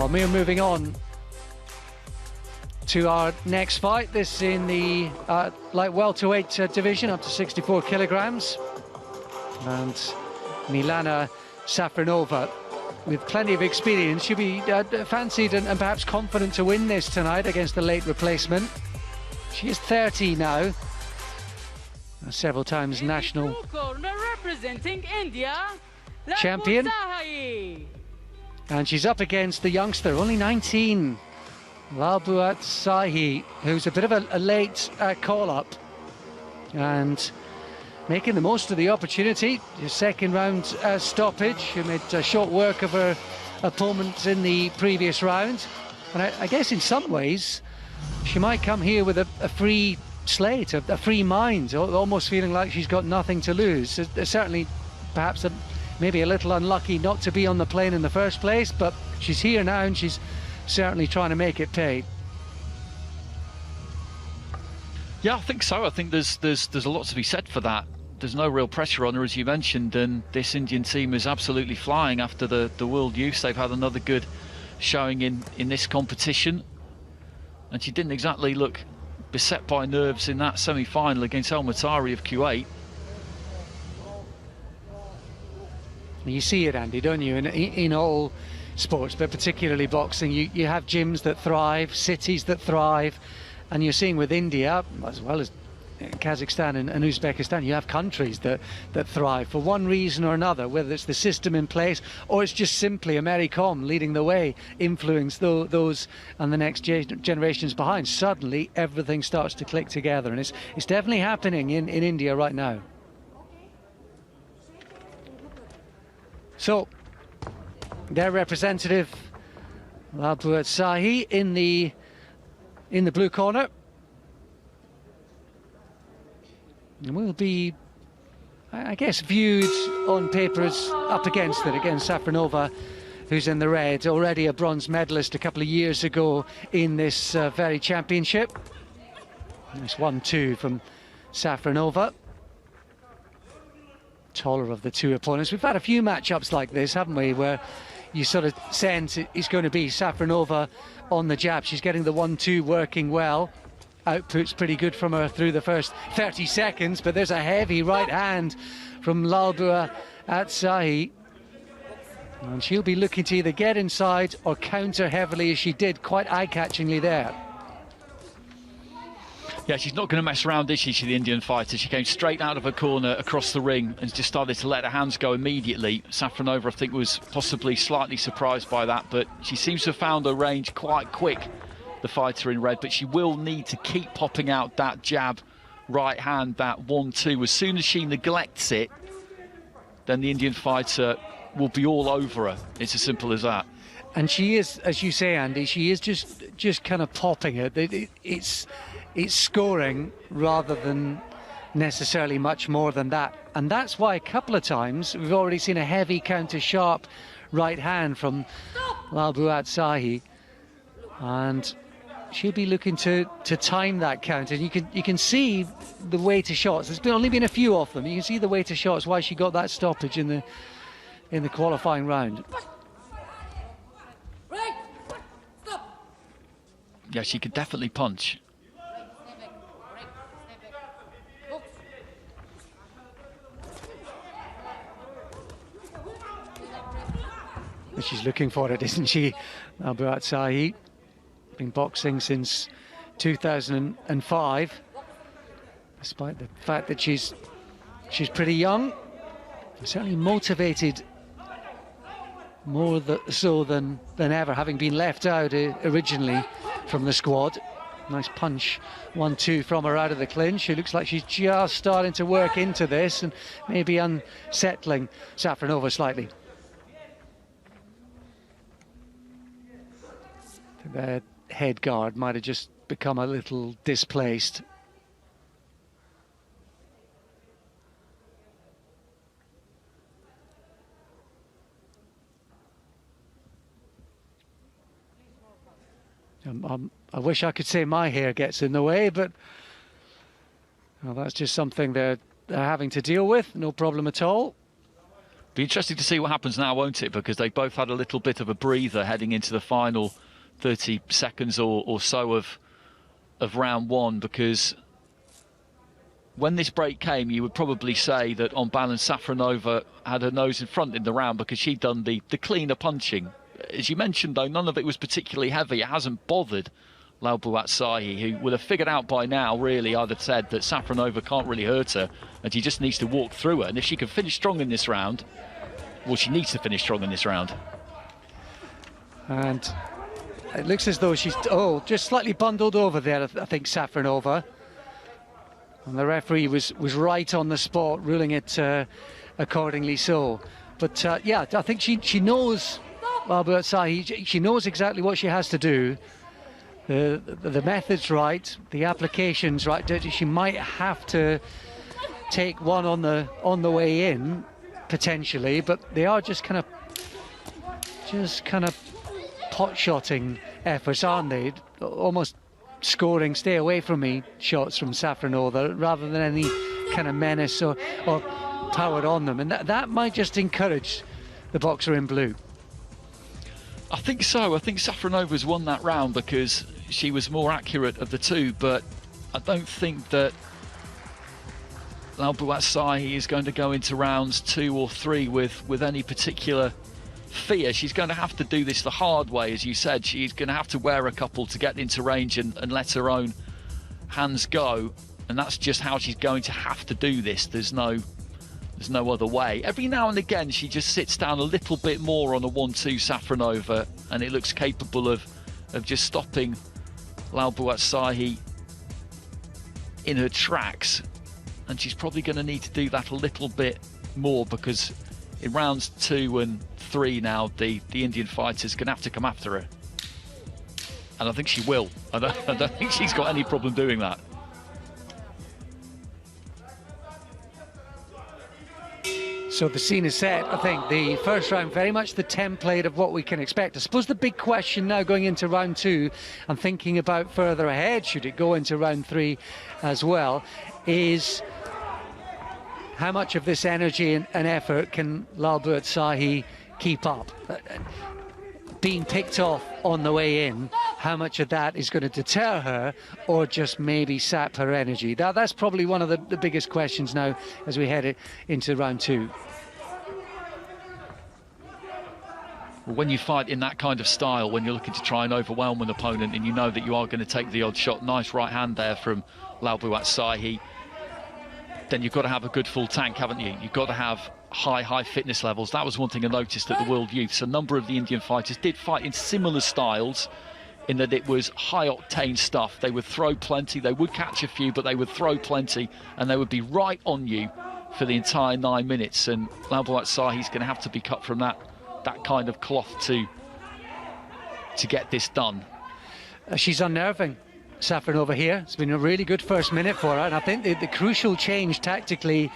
Well, we're moving on to our next fight. This in the light welterweight division, up to 64 kilograms. And Milana Safronova, with plenty of experience, she'll be fancied and perhaps confident to win this tonight against the late replacement. She is 30 now, several times national representing India, champion. And she's up against the youngster, only 19, Lalbuatsaihi, who's a bit of a late call-up and making the most of the opportunity. His second round stoppage, who made short work of her opponent in the previous round. And I guess in some ways, she might come here with a free slate, a free mind, almost feeling like she's got nothing to lose. Certainly, perhaps maybe a little unlucky not to be on the plane in the first place, but she's here now and she's certainly trying to make it pay. Yeah, I think so. I think there's a lot to be said for that. There's no real pressure on her, as you mentioned, and this Indian team is absolutely flying after the World Youth. They've had another good showing in this competition, and she didn't exactly look beset by nerves in that semi-final against Lalbuatsaihi of Kuwait. You see it, Andy, don't you, in all sports, but particularly boxing. You have gyms that thrive, cities that thrive, and you're seeing with India, as well as Kazakhstan and Uzbekistan, you have countries that thrive for one reason or another, whether it's the system in place or it's just simply AmeriCom leading the way, influence those and the next generations behind. Suddenly everything starts to click together, and it's definitely happening in India right now. So their representative Lalbuatsaihi in the blue corner, and will be, I guess, viewed on paper as up against it, against Safronova, who's in the red, already a bronze medalist a couple of years ago in this very championship. Nice 1-2 from Safronova. Taller of the two opponents. We've had a few matchups like this, haven't we, where you sort of sense it's going to be Safronova on the jab. She's getting the 1-2 working well. Output's pretty good from her through the first 30 seconds, but there's a heavy right hand from Lalbuatsaihi, and she'll be looking to either get inside or counter heavily, as she did quite eye-catchingly there. Yeah, she's not going to mess around, is she, the Indian fighter? She came straight out of her corner across the ring and just started to let her hands go immediately. Safronova, I think, was possibly slightly surprised by that, but she seems to have found her range quite quick, the fighter in red, but she will need to keep popping out that jab right hand, that 1-2. As soon as she neglects it, then the Indian fighter will be all over her. It's as simple as that. And she is, as you say, Andy, she is just kind of popping it. It's scoring rather than necessarily much more than that. And that's why a couple of times we've already seen a heavy counter sharp right hand from Lalbuatsaihi, and she'll be looking to time that counter. And you can see the way to shots. There's only been a few of them. You can see the way to shots, why she got that stoppage in the qualifying round. Yeah, she could definitely punch. She's looking for it, isn't she? Lalbuatsaihi, been boxing since 2005, despite the fact that she's pretty young. Certainly motivated more so than ever, having been left out originally from the squad. Nice punch, 1-2 from her out of the clinch. She looks like she's just starting to work into this and maybe unsettling Safronova slightly. The head guard might have just become a little displaced. I wish I could say my hair gets in the way, but well, that's just something they're having to deal with. No problem at all. Be interesting to see what happens now, won't it? Because they both had a little bit of a breather heading into the final 30 seconds or so of round one, because when this break came, you would probably say that on balance Safronova had her nose in front in the round because she'd done the cleaner punching. As you mentioned, though, none of it was particularly heavy. It hasn't bothered Lalbuatsaihi, who would have figured out by now, really, I'd have said that Safronova can't really hurt her and she just needs to walk through her. And if she can finish strong in this round, well, she needs to finish strong in this round. And it looks as though she's, just slightly bundled over there, I think, Safronova. And the referee was right on the spot, ruling it accordingly so. But yeah, I think she knows, Lalbuatsaihi, she knows exactly what she has to do. The method's right, the application's right. She might have to take one on the way in, potentially, but they are just kind of pot-shotting efforts, aren't they? Almost scoring stay away from me shots from Safronova rather than any kind of menace or power on them, and that might just encourage the boxer in blue. I think so. I think Safronova's won that round because she was more accurate of the two, but I don't think that Lalbuatsaihi is going to go into rounds 2 or 3 with any particular fear. She's going to have to do this the hard way, as you said. She's going to have to wear a couple to get into range and let her own hands go, and that's just how she's going to have to do this. There's no other way. Every now and again she just sits down a little bit more on a 1-2 Safronova, and it looks capable of just stopping Lalbuatsaihi in her tracks, and she's probably going to need to do that a little bit more, because in rounds 2 and 3 now the Indian fighter's going to have to come after her, and I think she will. I don't think she's got any problem doing that. So the scene is set. I think the first round, very much the template of what we can expect. I suppose the big question now going into round 2 and thinking about further ahead, should it go into round 3 as well, is how much of this energy and effort can Lalbuatsaihi keep up? Being picked off on the way in, how much of that is going to deter her or just maybe sap her energy? That's probably one of the biggest questions now as we head into round 2. When you fight in that kind of style, when you're looking to try and overwhelm an opponent and you know that you are going to take the odd shot, nice right hand there from Lalbuatsaihi, then you've got to have a good full tank, haven't you? You've got to have high fitness levels. That was one thing I noticed at the World Youths. A number of the Indian fighters did fight in similar styles, in that it was high octane stuff. They would throw plenty, they would catch a few, but they would throw plenty and they would be right on you for the entire 9 minutes. And Lalbuatsaihi's going to have to be cut from that kind of cloth to get this done. She's unnerving, Safronova here. It's been a really good first minute for her, and I think the crucial change tactically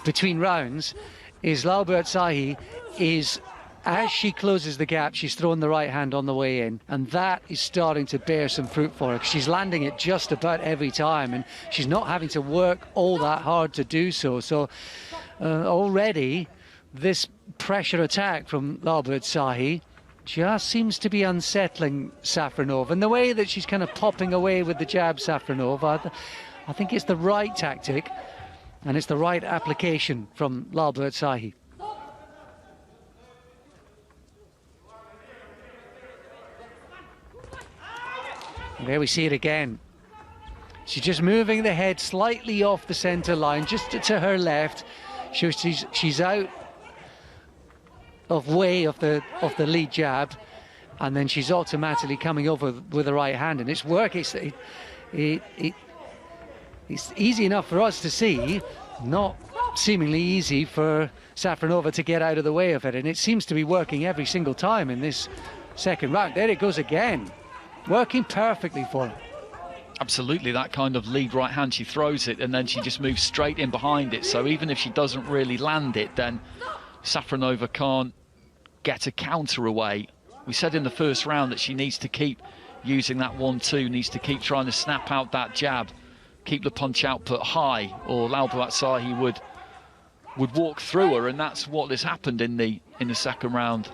between rounds is Lalbuatsaihi is, as she closes the gap, she's thrown the right hand on the way in, and that is starting to bear some fruit for her. She's landing it just about every time, and she's not having to work all that hard to do so. So already this pressure attack from Lalbuatsaihi just seems to be unsettling Safronova, and the way that she's kind of popping away with the jab, Safronova, I think it's the right tactic and it's the right application from Lalbuatsaihi. There we see it again. She's just moving the head slightly off the centre line, just to her left. She's out of way of the lead jab, and then she's automatically coming over with the right hand, and it's working. It's easy enough for us to see, not seemingly easy for Safronova to get out of the way of it, and it seems to be working every single time in this second round. There it goes again, working perfectly for her. Absolutely, that kind of lead right hand, she throws it and then she just moves straight in behind it, so even if she doesn't really land it, then Safronova can't get a counter away. We said in the first round that she needs to keep using that 1-2, needs to keep trying to snap out that jab, keep the punch output high, or Lalbuatsaihi would walk through her, and that's what has happened in the second round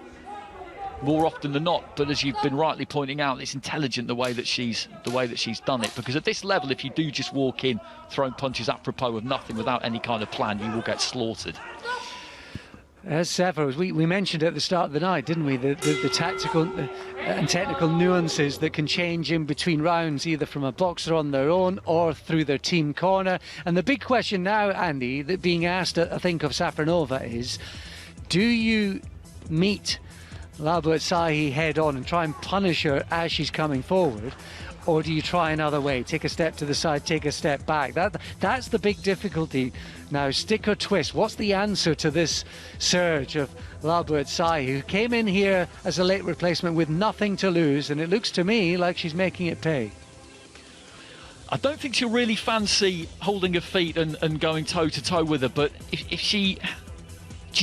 more often than not. But as you've been rightly pointing out, it's intelligent the way that she's done it, because at this level, if you do just walk in throwing punches apropos of nothing without any kind of plan, you will get slaughtered. As ever, we mentioned at the start of the night, didn't we, the tactical and technical nuances that can change in between rounds, either from a boxer on their own or through their team corner. And the big question now, Andy, that being asked, I think, of Safronova is, do you meet Lalbuatsaihi head on and try and punish her as she's coming forward, or do you try another way, take a step to the side, take a step back? That's the big difficulty now. Stick or twist? What's the answer to this surge of Lalbuatsaihi, who came in here as a late replacement with nothing to lose, and it looks to me like she's making it pay? I don't think she'll really fancy holding her feet and going toe-to-toe with her, but if she's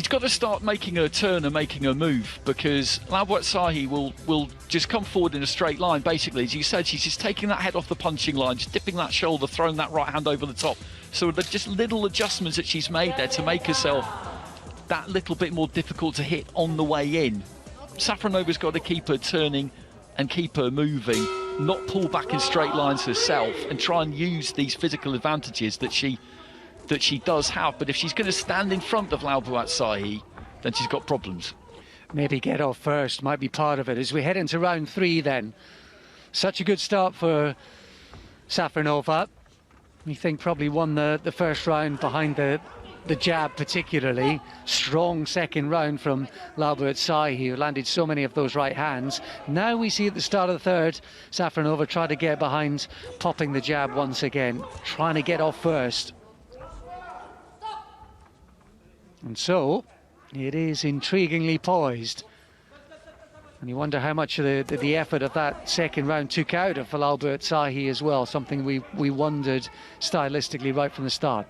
got to start making her turn and making her move, because Lalbuatsaihi will just come forward in a straight line. Basically, as you said, she's just taking that head off the punching line, just dipping that shoulder, throwing that right hand over the top. So they're just little adjustments that she's made there to make herself that little bit more difficult to hit on the way in. Safronova's got to keep her turning and keep her moving, not pull back in straight lines herself, and try and use these physical advantages that she does have. But if she's going to stand in front of Lalbuatsaihi, then she's got problems. Maybe get off first might be part of it. As we head into round 3 then, such a good start for Safronova. We think probably won the first round behind the jab particularly. Strong second round from Lalbuatsaihi, who landed so many of those right hands. Now we see at the start of the third, Safronova try to get behind, popping the jab once again, trying to get off first. And so, it is intriguingly poised. And you wonder how much of the effort of that second round took out of Lalbuatsaihi as well, something we wondered stylistically right from the start.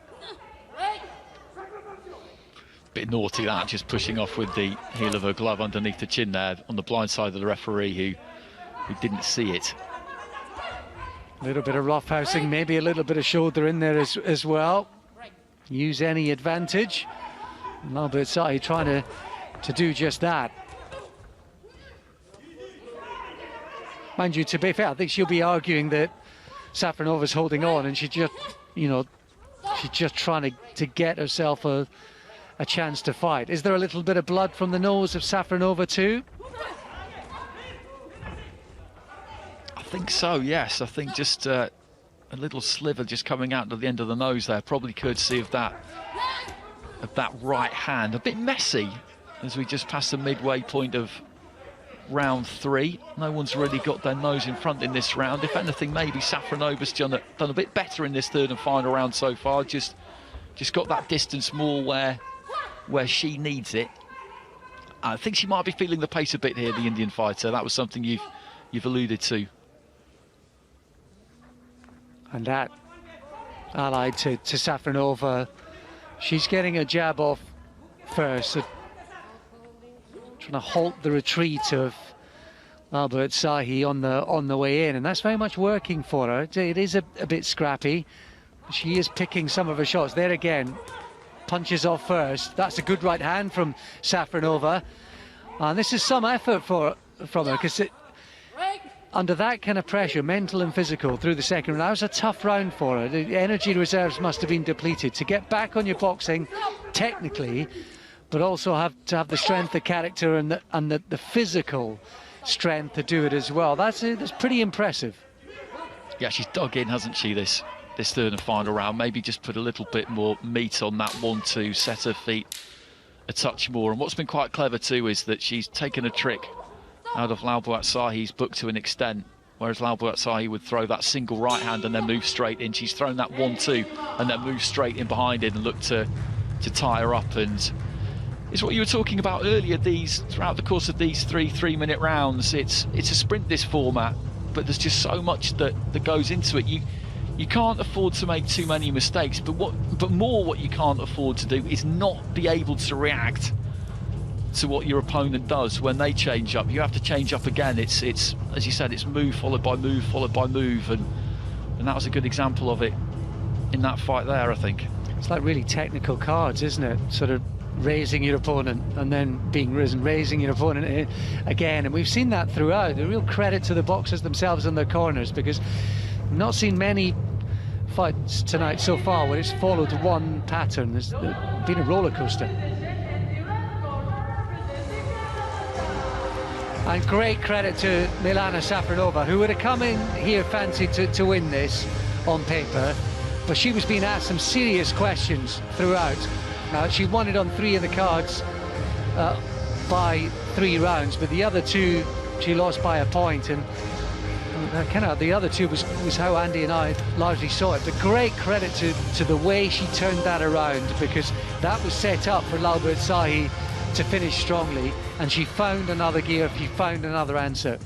Bit naughty that, just pushing off with the heel of her glove underneath the chin there, on the blind side of the referee who didn't see it. A little bit of roughhousing, maybe a little bit of shoulder in there as well. Use any advantage. Lalbuatsaihi trying to do just that. Mind you, to be fair, I think she'll be arguing that Safronova's holding on, and she's just trying to get herself a chance to fight. Is there a little bit of blood from the nose of Safronova too? I think so, yes. I think just a little sliver just coming out to the end of the nose there, probably courtesy of that right hand. A bit messy as we just pass the midway point of round 3. No one's really got their nose in front in this round. If anything, maybe Safronova's done a bit better in this third and final round so far. Just got that distance more where she needs it. I think she might be feeling the pace a bit here, the Indian fighter. That was something you've alluded to. And that, allied to Safronova, she's getting a jab off first, so trying to halt the retreat of Lalbuatsaihi on the way in, and that's very much working for her. It is a bit scrappy. She is picking some of her shots. There again, punches off first. That's a good right hand from Safronova, and this is some effort from her, because under that kind of pressure, mental and physical, through the second round, that was a tough round for her. The energy reserves must have been depleted. To get back on your boxing, technically, but also have to have the strength, the character, and the physical strength to do it as well. That's pretty impressive. Yeah, she's dug in, hasn't she, this third and final round. Maybe just put a little bit more meat on that 1-2, set her feet a touch more. And what's been quite clever too is that she's taken a trick out of Lalbuatsaihi's book to an extent, whereas Lalbuatsaihi would throw that single right hand and then move straight in. She's thrown that 1-2 and then moved straight in behind it and looked to tie her up. And it's what you were talking about earlier, throughout the course of these 3-minute rounds, it's a sprint, this format, but there's just so much that goes into it. You can't afford to make too many mistakes, but what you can't afford to do is not be able to react to what your opponent does when they change up. You have to change up again. It's as you said, it's move followed by move followed by move, and that was a good example of it in that fight there, I think. It's like really technical cards, isn't it? Sort of raising your opponent and then being risen, raising your opponent again. And we've seen that throughout. A real credit to the boxers themselves in their corners, because I've not seen many fights tonight so far where it's followed one pattern. There's been a roller coaster. And great credit to Milana Safronova, who would have come in here fancied to win this on paper, but she was being asked some serious questions throughout. She won it on 3 of the cards by 3 rounds, but the other 2 she lost by a point, and the other 2 was how Andy and I largely saw it. But great credit to the way she turned that around, because that was set up for Lalbuatsaihi to finish strongly, and she found another gear, she found another answer.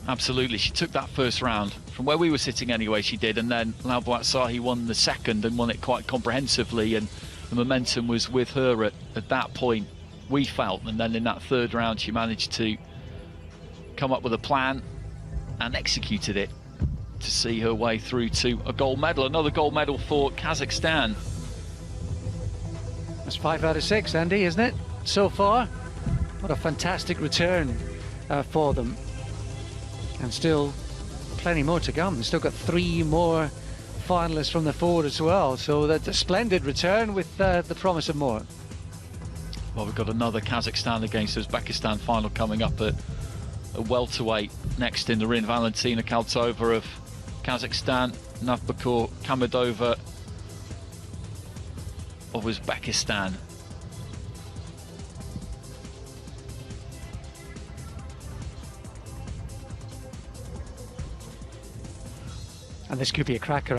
Absolutely, she took that first round. From where we were sitting anyway, she did, and then Lalbuatsaihi won the second and won it quite comprehensively, and the momentum was with her at that point, we felt. And then in that third round she managed to come up with a plan and executed it to see her way through to a gold medal, another gold medal for Kazakhstan. That's 5 out of 6, Andy, isn't it, so far? What a fantastic return for them. And still plenty more to come. They've still got 3 more finalists from the forward as well. So that's a splendid return with the promise of more. Well, we've got another Kazakhstan against Uzbekistan final coming up at a welterweight next in the ring. Valentina Kaltova of Kazakhstan, Navbakor Kamedova of Uzbekistan. And this could be a cracker.